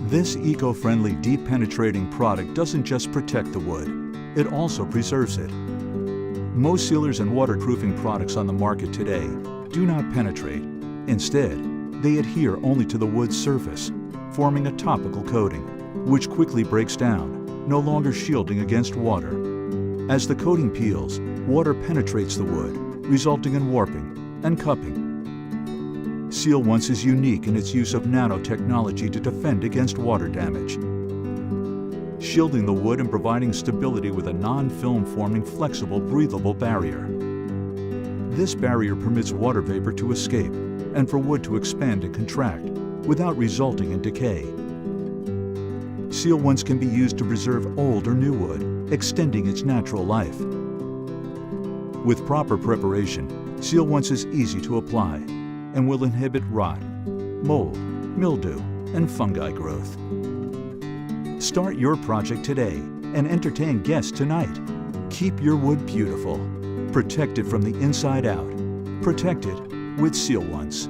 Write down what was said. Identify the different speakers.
Speaker 1: This eco-friendly, deep penetrating product doesn't just protect the wood, it also preserves it. Most sealers and waterproofing products on the market today do not penetrate. Instead, they adhere only to the wood's surface, forming a topical coating, which quickly breaks down, no longer shielding against water. As the coating peels, water penetrates the wood, resulting in warping and cupping. Seal Once is unique in its use of nanotechnology to defend against water damage, shielding the wood and providing stability with a non-film forming flexible, breathable barrier. This barrier permits water vapor to escape and for wood to expand and contract without resulting in decay. Seal Once can be used to preserve old or new wood, extending its natural life. With proper preparation, Seal Once is easy to apply and will inhibit rot, mold, mildew, and fungi growth. Start your project today and entertain guests tonight. Keep your wood beautiful. Protect it from the inside out. Protect it with Seal Once.